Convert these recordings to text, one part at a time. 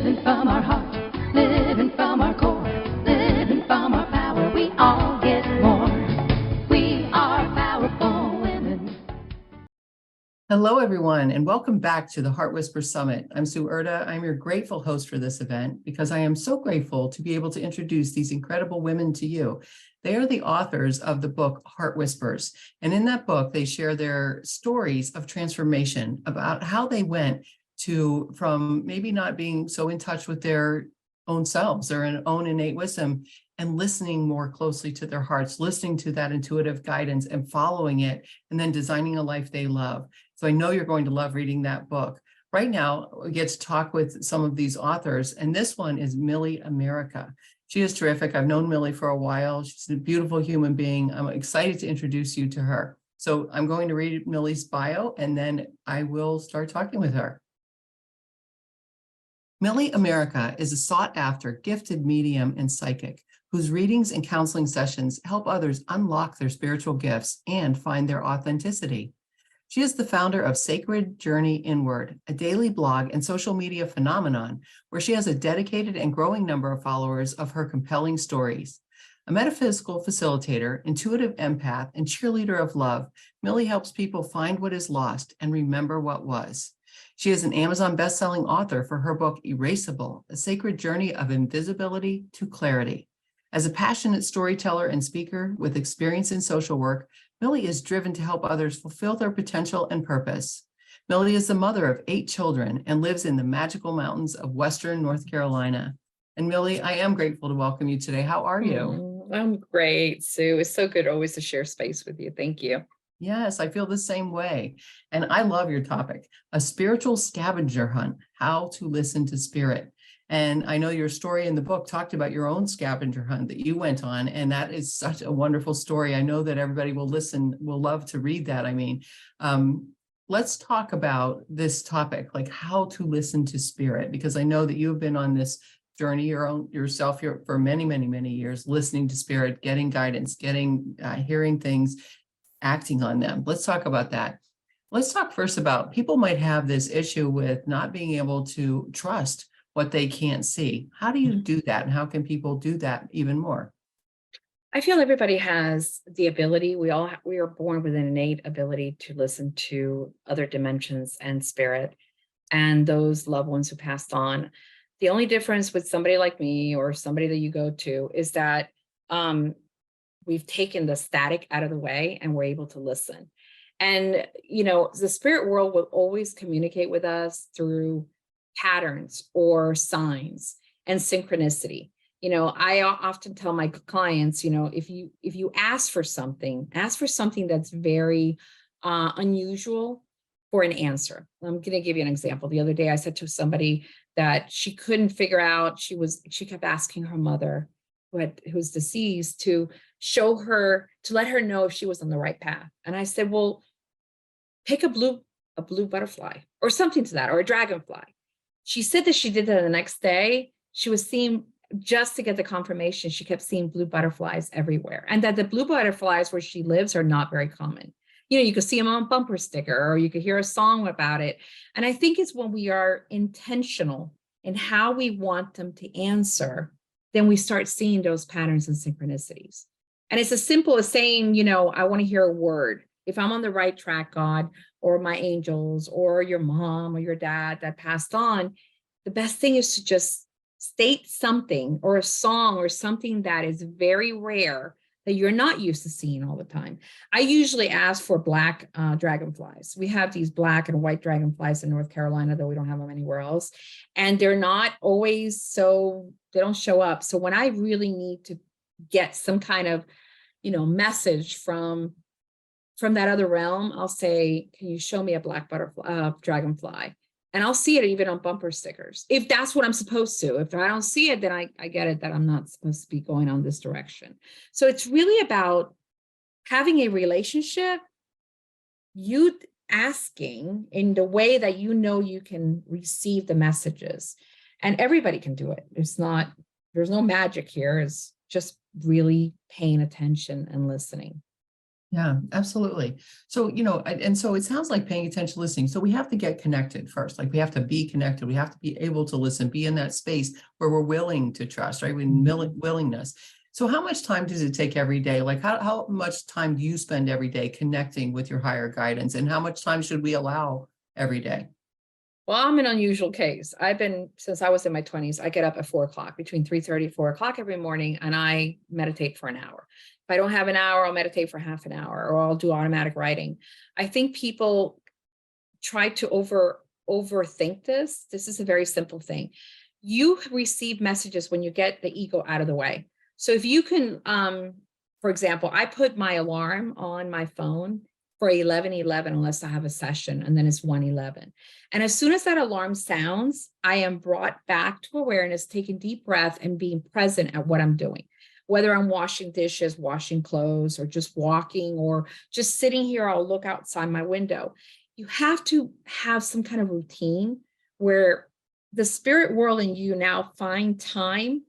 living from our heart, living from our core, living from our power. We all get more. We are powerful women. Hello, everyone, and welcome back to the Heart Whisper Summit. I'm Sue Erda. I'm your grateful host for this event because I am so grateful to be able to introduce these incredible women to you. They are the authors of the book Heart Whispers, and in that book, they share their stories of transformation about how they went from maybe not being so in touch with their own selves, their own innate wisdom, and listening more closely to their hearts, listening to that intuitive guidance and following it, and then designing a life they love. So I know you're going to love reading that book. Right now, we get to talk with some of these authors, and this one is Millie America. She is terrific. I've known Millie for a while. She's a beautiful human being. I'm excited to introduce you to her. So I'm going to read Millie's bio, and then I will start talking with her. Millie America is a sought-after, gifted medium and psychic whose readings and counseling sessions help others unlock their spiritual gifts and find their authenticity. She is the founder of Sacred Journey Inward, a daily blog and social media phenomenon where she has a dedicated and growing number of followers of her compelling stories. A metaphysical facilitator, intuitive empath, and cheerleader of love, Millie helps people find what is lost and remember what was. She is an Amazon best-selling author for her book Erasable, A Sacred Journey of Invisibility to Clarity. As a passionate storyteller and speaker with experience in social work, Millie is driven to help others fulfill their potential and purpose. Millie is the mother of 8 children and lives in the magical mountains of Western North Carolina. And Millie, I am grateful to welcome you today. How are you? I'm great, Sue. It's so good always to share space with you. Thank you. Yes, I feel the same way. And I love your topic, a spiritual scavenger hunt, how to listen to spirit. And I know your story in the book talked about your own scavenger hunt that you went on, and that is such a wonderful story. I know that everybody will love to read that. Let's talk about this topic, like how to listen to spirit, because I know that you've been on this journey yourself for many, many, many years, listening to spirit, getting guidance, hearing things, acting on them. Let's talk about that. Let's talk first about people might have this issue with not being able to trust what they can't see. How do you do that? And how can people do that even more? I feel everybody has the ability. We are born with an innate ability to listen to other dimensions and spirit and those loved ones who passed on. The only difference with somebody like me or somebody that you go to is that we've taken the static out of the way and we're able to listen. And, the spirit world will always communicate with us through patterns or signs and synchronicity. I often tell my clients, if you ask for something that's very unusual for an answer. I'm going to give you an example. The other day I said to somebody that she couldn't figure out, she kept asking her mother, who was deceased, to let her know if she was on the right path. And I said, well, pick a blue butterfly or something to that, or a dragonfly. She said that she did that the next day. She was seeing, just to get the confirmation, she kept seeing blue butterflies everywhere. And that the blue butterflies where she lives are not very common. You could see them on a bumper sticker, or you could hear a song about it. And I think it's when we are intentional in how we want them to answer, then we start seeing those patterns and synchronicities. And it's as simple as saying, I want to hear a word. If I'm on the right track, God, or my angels, or your mom or your dad that passed on, the best thing is to just state something or a song or something that is very rare that you're not used to seeing all the time. I usually ask for black dragonflies. We have these black and white dragonflies in North Carolina, though we don't have them anywhere else. And they're not always they don't show up. So when I really need to get some kind of, message from that other realm, I'll say, can you show me a black dragonfly? And I'll see it even on bumper stickers, if that's what I'm supposed to. If I don't see it, then I get it that I'm not supposed to be going on this direction. So it's really about having a relationship, you asking in the way that you can receive the messages. And everybody can do it. There's no magic here. It's just really paying attention and listening. Yeah, absolutely. So, and so it sounds like paying attention, listening. So we have to get connected first. Like we have to be connected. We have to be able to listen, be in that space where we're willing to trust, right? With willingness. So how much time does it take every day? Like how much time do you spend every day connecting with your higher guidance? And how much time should we allow every day? Well, I'm an unusual case. I've been, since I was in my 20s, I get up at 4 o'clock, between 3:30, 4 o'clock every morning, and I meditate for an hour. If I don't have an hour, I'll meditate for half an hour, or I'll do automatic writing. I think people try to overthink this. This is a very simple thing. You receive messages when you get the ego out of the way. So if you can, for example, I put my alarm on my phone for 11:11 unless I have a session, and then it's 1:11. And as soon as that alarm sounds, I am brought back to awareness, taking deep breath and being present at what I'm doing. Whether I'm washing dishes, washing clothes, or just walking, or just sitting here, I'll look outside my window. You have to have some kind of routine where the spirit world and you now find time,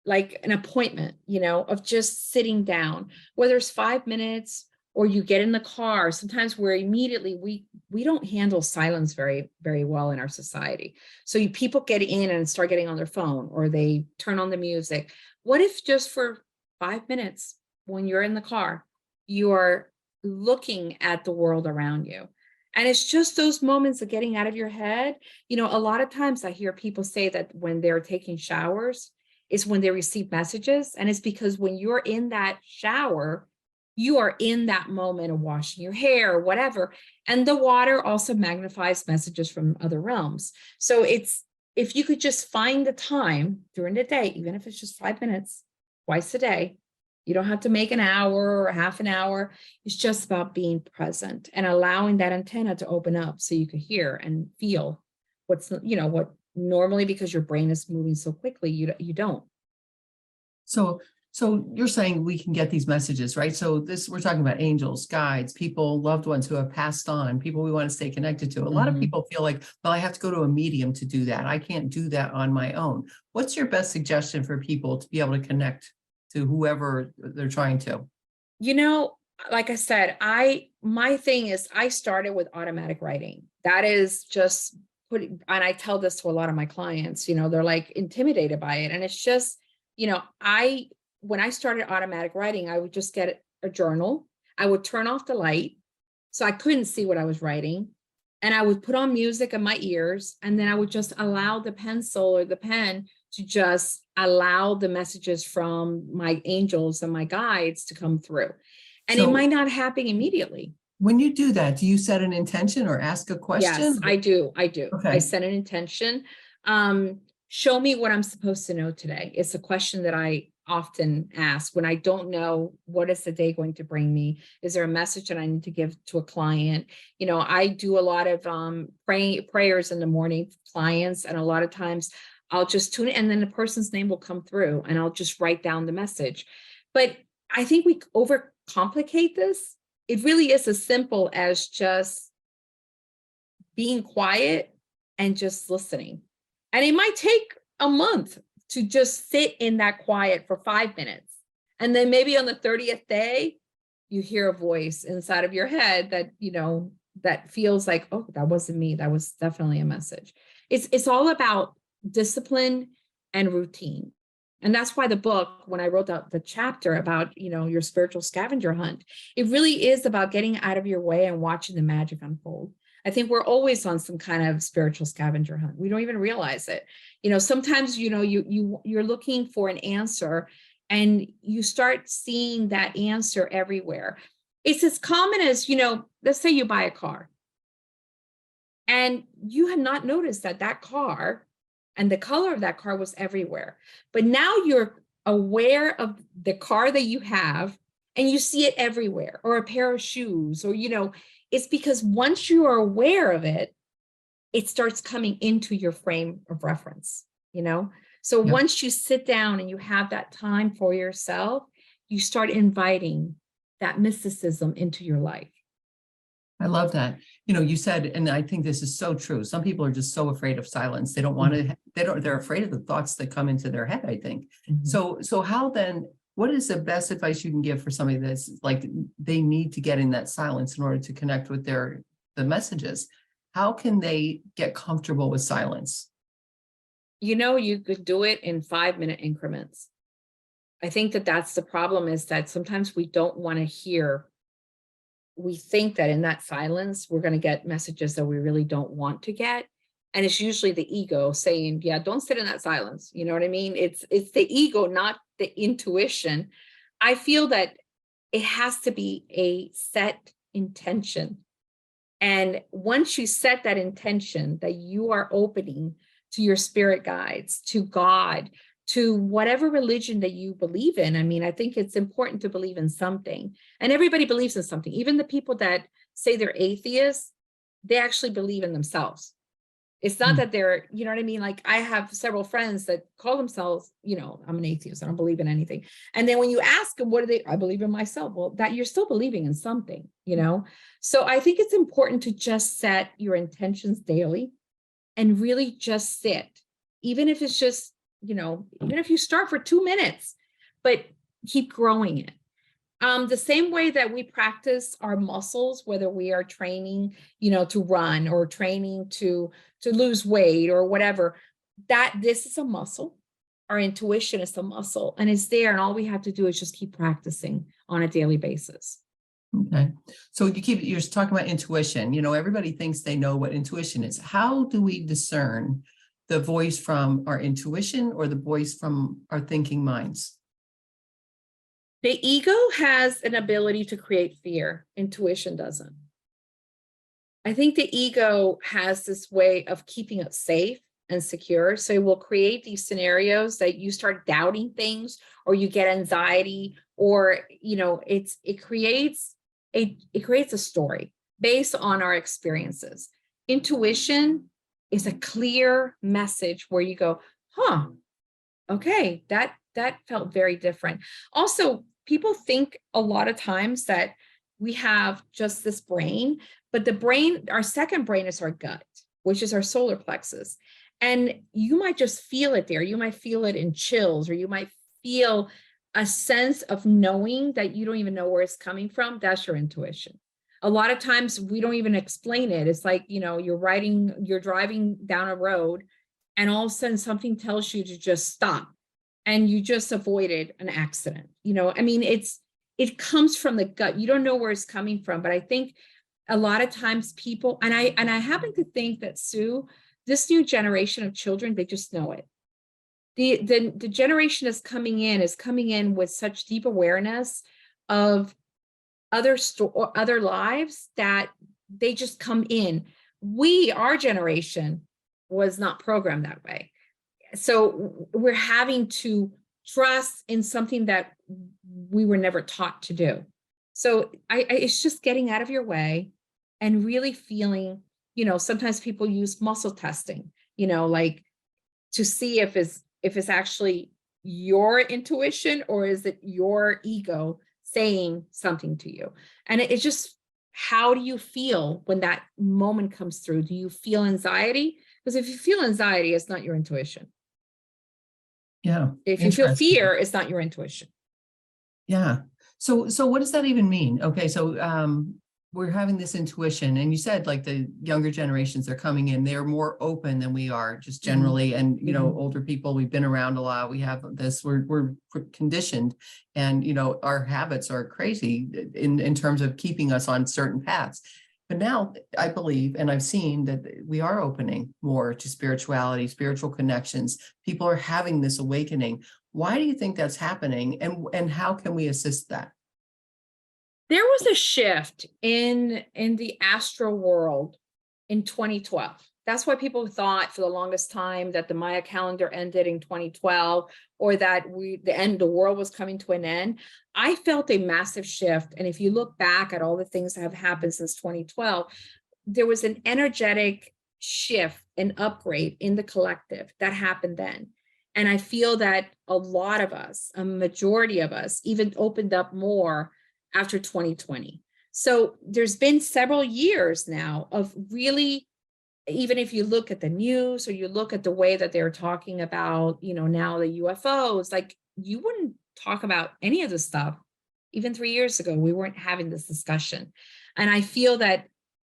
like an appointment, of just sitting down, whether it's 5 minutes or you get in the car. Sometimes we're immediately, we don't handle silence very, very well in our society. So people get in and start getting on their phone, or they turn on the music. What if just for 5 minutes when you're in the car, you are looking at the world around you? And it's just those moments of getting out of your head. A lot of times I hear people say that when they're taking showers is when they receive messages. And it's because when you're in that shower, you are in that moment of washing your hair or whatever. And the water also magnifies messages from other realms. So if you could just find the time during the day, even if it's just 5 minutes, twice a day, you don't have to make an hour or half an hour. It's just about being present and allowing that antenna to open up so you can hear and feel what normally, because your brain is moving so quickly, you don't. So you're saying we can get these messages, right? So we're talking about angels, guides, people, loved ones who have passed on, people we want to stay connected to. A lot of people feel like, well, I have to go to a medium to do that. I can't do that on my own. What's your best suggestion for people to be able to connect to whoever they're trying to? Like I said, my thing is I started with automatic writing. That is just and I tell this to a lot of my clients, they're like intimidated by it. And it's just, when I started automatic writing, I would just get a journal. I would turn off the light so I couldn't see what I was writing. And I would put on music in my ears, and then I would just allow the pencil or the pen to just allow the messages from my angels and my guides to come through. And it might not happen immediately. When you do that, do you set an intention or ask a question? Yes, I do. Okay. I set an intention. Show me what I'm supposed to know today. It's a question that I often ask when I don't know what is the day going to bring me. Is there a message that I need to give to a client? I do a lot of prayers in the morning for clients, and a lot of times I'll just tune it, and then the person's name will come through, and I'll just write down the message. But I think we overcomplicate this. It really is as simple as just being quiet and just listening. And it might take a month to just sit in that quiet for 5 minutes. And then maybe on the 30th day, you hear a voice inside of your head that, that feels like, oh, that wasn't me. That was definitely a message. It's all about discipline and routine. And that's why the book, when I wrote the chapter about, your spiritual scavenger hunt, it really is about getting out of your way and watching the magic unfold. I think we're always on some kind of spiritual scavenger hunt. We don't even realize it. Sometimes, you're looking for an answer, and you start seeing that answer everywhere. It's as common as, let's say you buy a car and you had not noticed that car and the color of that car was everywhere. But now you're aware of the car that you have, and you see it everywhere, or a pair of shoes, or, it's because once you are aware of it, it starts coming into your frame of reference, So once you sit down and you have that time for yourself, you start inviting that mysticism into your life. I love that. You said, and I think this is so true. Some people are just so afraid of silence. They don't want to, they're afraid of the thoughts that come into their head, I think. So how then, What is the best advice you can give for somebody that's like, they need to get in that silence in order to connect with the messages? How can they get comfortable with silence? You could do it in 5-minute increments. I think that that's the problem, is that sometimes we don't want to hear. We think that in that silence, we're going to get messages that we really don't want to get. And it's usually the ego saying, yeah, don't sit in that silence. You know what I mean? It's the ego, not the intuition. I feel that it has to be a set intention. And once you set that intention that you are opening to your spirit guides, to God, to whatever religion that you believe in. I mean, I think it's important to believe in something. And everybody believes in something. Even the people that say they're atheists, they actually believe in themselves. It's not that they're, you know what I mean? Like, I have several friends that call themselves, I'm an atheist, I don't believe in anything. And then when you ask them, what are they? I believe in myself. Well, that you're still believing in something, So I think it's important to just set your intentions daily and really just sit, even if it's just, even if you start for 2 minutes, but keep growing it. The same way that we practice our muscles, whether we are training, to run or training to lose weight or whatever, that this is a muscle. Our intuition is a muscle, and it's there. And all we have to do is just keep practicing on a daily basis. Okay. So you're talking about intuition. Everybody thinks they know what intuition is. How do we discern the voice from our intuition or the voice from our thinking minds? The ego has an ability to create fear. Intuition doesn't. I think the ego has this way of keeping us safe and secure. So it will create these scenarios that you start doubting things, or you get anxiety, or, it creates a story based on our experiences. Intuition is a clear message where you go, okay, that felt very different. Also, people think a lot of times that we have just this brain, but the brain, our second brain, is our gut, which is our solar plexus. And you might just feel it there. You might feel it in chills, or you might feel a sense of knowing that you don't even know where it's coming from. That's your intuition. A lot of times we don't even explain it. It's like, you're driving down a road, and all of a sudden something tells you to just stop, and you just avoided an accident. It comes from the gut. You don't know where it's coming from. But I think a lot of times people, and I happen to think that, Sue, this new generation of children, they just know it. The generation is coming in with such deep awareness of other lives, that they just come in. Our generation was not programmed that way. So we're having to trust in something that we were never taught to do. So it's just getting out of your way and really feeling, sometimes people use muscle testing, like to see if it's actually your intuition, or is it your ego saying something to you. And it's just, how do you feel when that moment comes through? Do you feel anxiety? Because if you feel anxiety, it's not your intuition. Yeah. If you feel fear, it's not your intuition. Yeah. So what does that even mean? Okay. So we're having this intuition, and you said like the younger generations, they're coming in, they're more open than we are just generally. And, older people, we've been around a lot. We have this, we're conditioned, and, our habits are crazy in terms of keeping us on certain paths. But now I believe, and I've seen that we are opening more to spirituality, spiritual connections. People are having this awakening. Why do you think that's happening? And how can we assist that? There was a shift in the astral world in 2012. That's why people thought for the longest time that the Maya calendar ended in 2012, or that the world was coming to an end. I felt a massive shift. And if you look back at all the things that have happened since 2012, there was an energetic shift and upgrade in the collective that happened then. And I feel that a lot of us, a majority of us, even opened up more after 2020. So there's been several years now of really, even if you look at the news, or you look at the way that they're talking about, now the UFOs, like, you wouldn't talk about any of this stuff. Even 3 years ago, we weren't having this discussion. And I feel that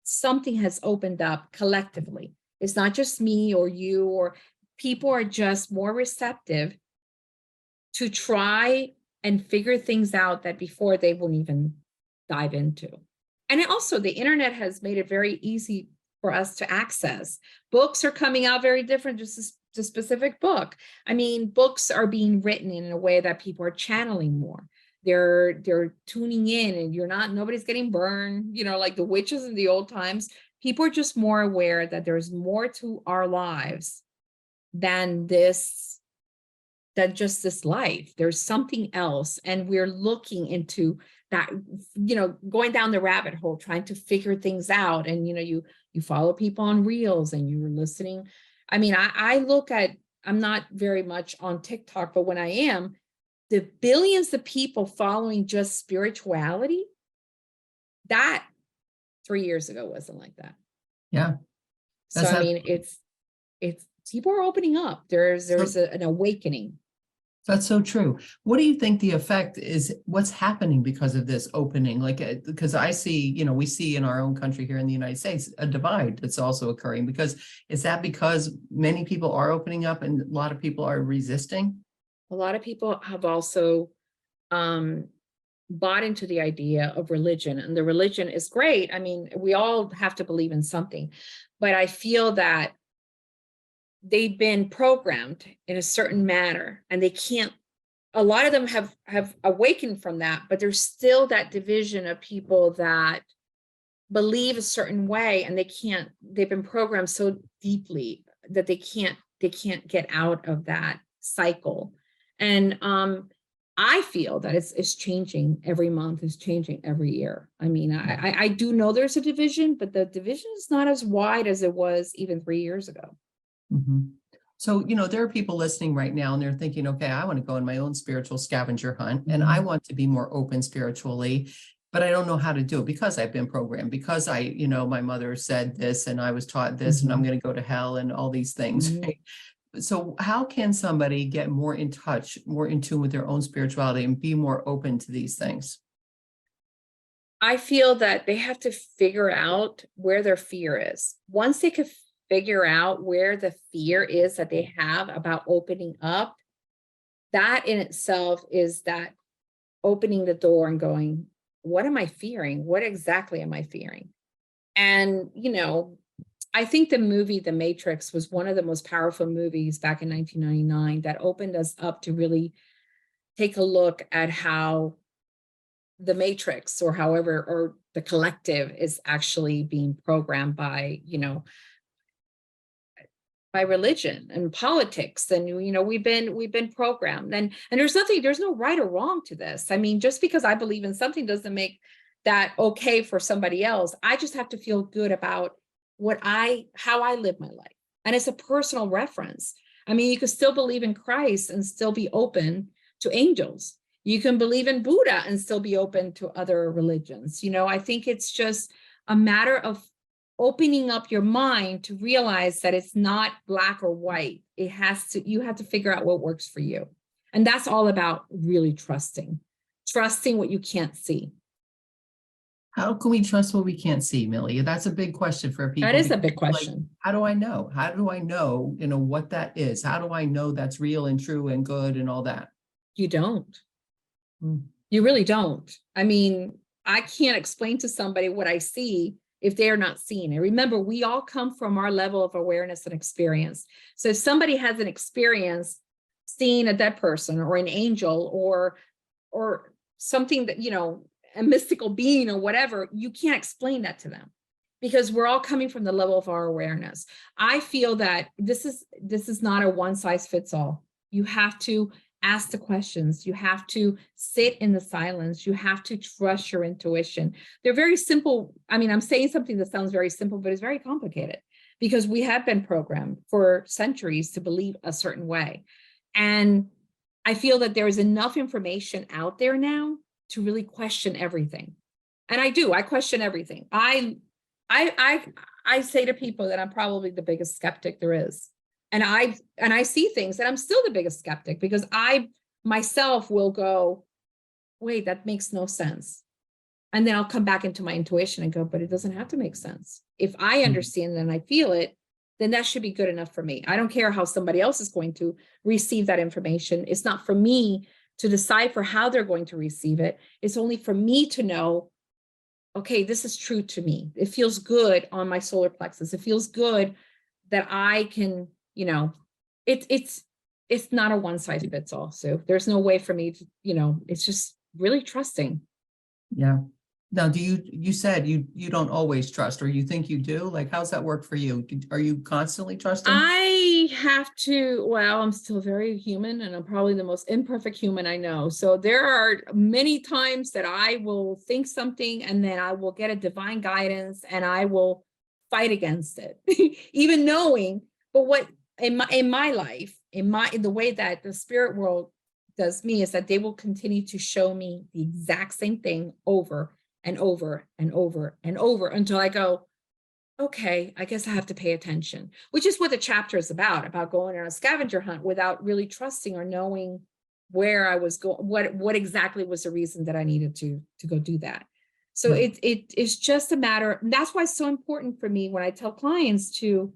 something has opened up collectively. It's not just me or you, or people are just more receptive to try and figure things out that before they wouldn't even dive into. And also the internet has made it very easy for us to access. Books are coming out very different, just a specific book. I mean, books are being written in a way that people are channeling more. They're tuning in, and nobody's getting burned, like the witches in the old times. People are just more aware that there's more to our lives than just this life. There's something else. And we're looking into that, going down the rabbit hole, trying to figure things out. And, you follow people on Reels and you're listening. I mean, I'm not very much on TikTok, but when I am, the billions of people following just spirituality, that 3 years ago wasn't like that. Yeah. So, I mean, it's people are opening up. There's an awakening. That's so true. What do you think the effect is? What's happening because of this opening? Because I see, we see in our own country here in the United States, a divide that's also occurring. Is that because many people are opening up and a lot of people are resisting? A lot of people have also bought into the idea of religion, and the religion is great. I mean, we all have to believe in something, but I feel that they've been programmed in a certain manner, and a lot of them have awakened from that, but there's still that division of people that believe a certain way, and they've been programmed so deeply that they can't get out of that cycle. And I feel that it's changing every month, it's changing every year. I mean, I do know there's a division, but the division is not as wide as it was even 3 years ago. Mm-hmm. So, there are people listening right now and they're thinking, okay, I want to go on my own spiritual scavenger hunt and I want to be more open spiritually, but I don't know how to do it because I've been programmed, because my mother said this and I was taught this and I'm going to go to hell and all these things. Right? So how can somebody get more in touch, more in tune with their own spirituality and be more open to these things? I feel that they have to figure out where their fear is. Once they could figure out where the fear is that they have about opening up, that in itself is that opening the door and going, what am I fearing? What exactly am I fearing? And, I think the movie The Matrix was one of the most powerful movies back in 1999 that opened us up to really take a look at how the Matrix, or the collective, is actually being programmed by, by religion and politics. And, we've been programmed, and there's no right or wrong to this. I mean, just because I believe in something doesn't make that okay for somebody else. I just have to feel good about how I live my life. And it's a personal reference. I mean, you can still believe in Christ and still be open to angels. You can believe in Buddha and still be open to other religions. I think it's just a matter of opening up your mind to realize that it's not black or white. You have to figure out what works for you. And that's all about really trusting what you can't see. How can we trust what we can't see, Millie? That's a big question for people. That is a big question. Like, how do I know? How do I know, what that is? How do I know that's real and true and good and all that? You don't. You really don't. I mean, I can't explain to somebody what I see if they're not seeing it. Remember, we all come from our level of awareness and experience. So if somebody has an experience seeing a dead person or an angel or something that, a mystical being or whatever, you can't explain that to them because we're all coming from the level of our awareness. I feel that this is not a one size fits all. You have to ask the questions. You have to sit in the silence. You have to trust your intuition. They're very simple. I mean, I'm saying something that sounds very simple, but it's very complicated because we have been programmed for centuries to believe a certain way. And I feel that there is enough information out there now to really question everything. And I question everything. I say to people that I'm probably the biggest skeptic there is. And I see things and I'm still the biggest skeptic because I myself will go, wait, that makes no sense. And then I'll come back into my intuition and go, but it doesn't have to make sense. If I understand it and I feel it, then that should be good enough for me. I don't care how somebody else is going to receive that information. It's not for me to decipher how they're going to receive it. It's only for me to know, okay, this is true to me. It feels good on my solar plexus. It feels good that I can, it's not a one size fits all. So there's no way for me to, it's just really trusting. Yeah. Now, you said you don't always trust, or you think you do? Like, how's that work for you? Are you constantly trusting? I have to, well, I'm still very human, and I'm probably the most imperfect human I know. So there are many times that I will think something and then I will get a divine guidance and I will fight against it, even knowing, but what in my life, in the way that the spirit world does me is that they will continue to show me the exact same thing over and over and over and over until I go, okay, I guess I have to pay attention, which is what the chapter is about going on a scavenger hunt without really trusting or knowing where I was going, what exactly was the reason that I needed to go do that. So Yeah. it's just a matter, and that's why it's so important for me when I tell clients to,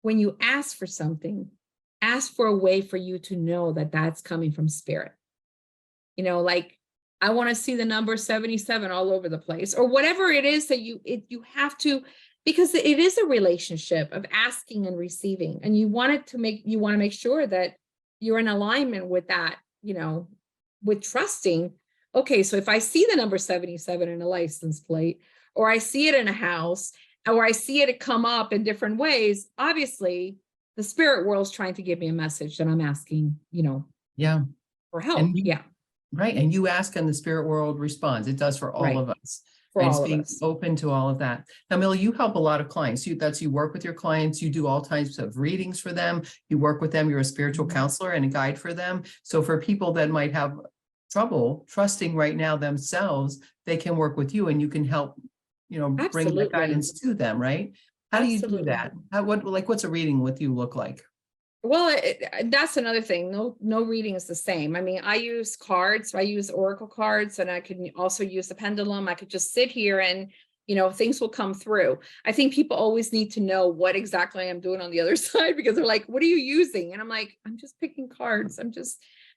when you ask for something, ask for a way for you to know that that's coming from spirit. Like, I want to see the number 77 all over the place, or whatever it is that you have to, because it is a relationship of asking and receiving, and you want to make sure that you're in alignment with that, with trusting. Okay, so if I see the number 77 in a license plate, or I see it in a house, or I see it come up in different ways, obviously the spirit world is trying to give me a message that I'm asking, Yeah. for help. And Yeah. Right. And you ask and the spirit world responds. It does for all Right. of us. For Right? It's all of being us. open to all of that. Now, Millie, you help a lot of clients. You work with your clients. You do all types of readings for them. You work with them. You're a spiritual counselor and a guide for them. So for people that might have trouble trusting right now themselves, they can work with you and you can help, bring that Absolutely. guidance to them, right? How do you do Absolutely. that? What's a reading with you look like? Well, that's another thing. No reading is the same. I mean, I use cards. I use oracle cards, and I can also use the pendulum. I could just sit here and, things will come through. I think people always need to know what exactly I'm doing on the other side, because they're like, what are you using? And I'm like, I'm just picking cards.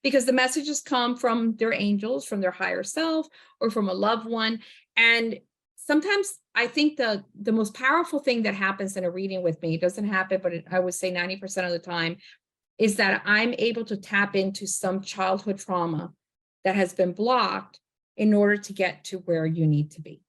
Because the messages come from their angels, from their higher self, or from a loved one. And sometimes I think the most powerful thing that happens in a reading with me, doesn't happen, but I would say 90% of the time, is that I'm able to tap into some childhood trauma that has been blocked in order to get to where you need to be.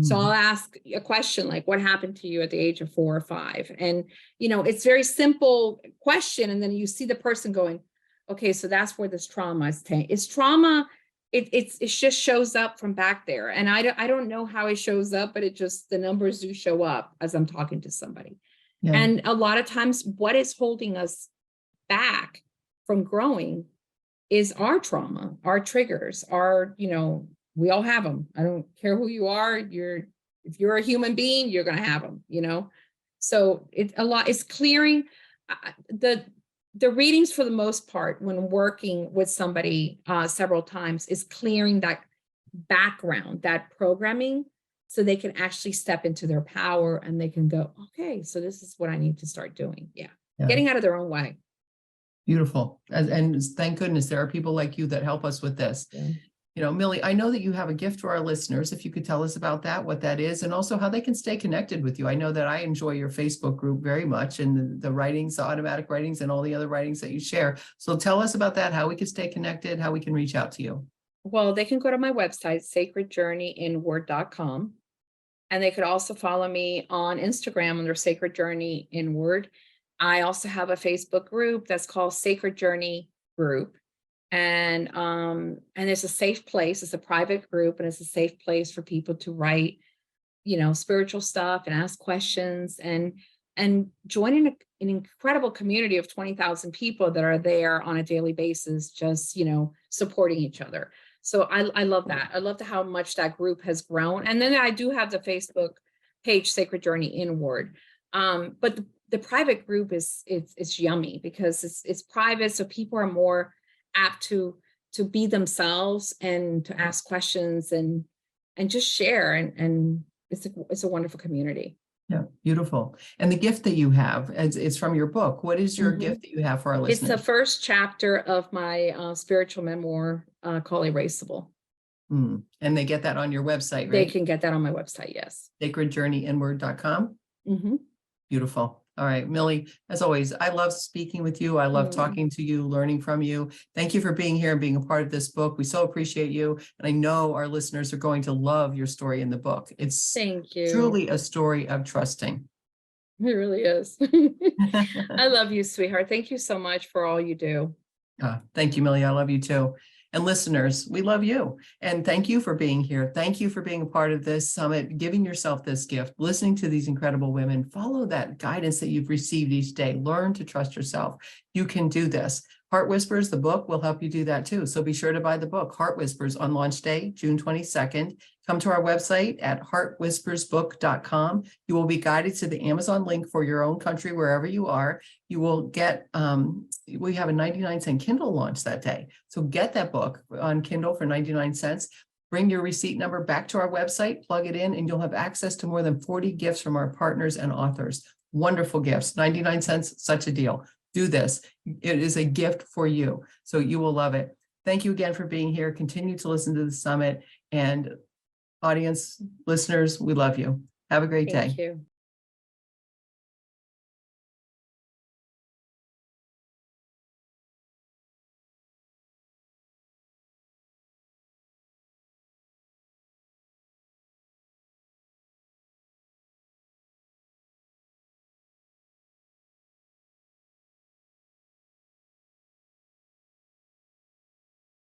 So I'll ask a question like, what happened to you at the age of 4 or 5? And, it's very simple question. And then you see the person going, okay, so that's where this trauma is. It's trauma. It just shows up from back there. And I don't know how it shows up, but the numbers do show up as I'm talking to somebody. Yeah. And a lot of times what is holding us back from growing is our trauma, our triggers, we all have them. I don't care who you are. If you're a human being, you're going to have them, So it's clearing the readings for the most part when working with somebody several times is clearing that background, that programming, so they can actually step into their power and they can go, okay, so this is what I need to start doing. Yeah. Getting out of their own way. Beautiful. And thank goodness there are people like you that help us with this. Yeah. Millie, I know that you have a gift for our listeners. If you could tell us about that, what that is, and also how they can stay connected with you. I know that I enjoy your Facebook group very much, and the writings, the automatic writings, and all the other writings that you share. So tell us about that, how we can stay connected, how we can reach out to you. Well, they can go to my website, sacredjourneyinword.com. And they could also follow me on Instagram under Sacred Journey in Word. I also have a Facebook group that's called Sacred Journey Group. And it's a safe place. It's a private group, and it's a safe place for people to write, spiritual stuff and ask questions and join in an incredible community of 20,000 people that are there on a daily basis, just, supporting each other. So I love that. I love how much that group has grown. And then I do have the Facebook page, Sacred Journey Inward. But the private group it's yummy because it's private. So people are more apt to be themselves and to ask questions and just share. And it's a wonderful community. Yeah, beautiful. And the gift that you have, it's from your book. What is your Mhm. gift that you have for our It's the listeners? first chapter of my spiritual memoir called Erasable. And they get that on your website, They right? can get that on my website, yes. sacredjourneyinward.com. Mhm. Beautiful. All right, Millie, as always, I love speaking with you. I love Mm. talking to you, learning from you. Thank you for being here and being a part of this book. We so appreciate you. And I know our listeners are going to love your story in the book. It's Thank you. truly a story of trusting. It really is. I love you, sweetheart. Thank you so much for all you do. Thank you, Millie. I love you too. And listeners, we love you. And thank you for being here. Thank you for being a part of this summit, giving yourself this gift, listening to these incredible women. Follow that guidance that you've received each day. Learn to trust yourself. You can do this. Heart Whispers, the book, will help you do that too. So be sure to buy the book, Heart Whispers, on launch day, June 22nd. Come to our website at heartwhispersbook.com. You will be guided to the Amazon link for your own country, wherever you are. You will get, we have a 99-cent Kindle launch that day. So get that book on Kindle for 99 cents. Bring your receipt number back to our website, plug it in, and you'll have access to more than 40 gifts from our partners and authors. Wonderful gifts, 99 cents, such a deal. Do this. It is a gift for you. So you will love it. Thank you again for being here. Continue to listen to the summit, and audience, listeners, we love you. Have a great day. Thank you.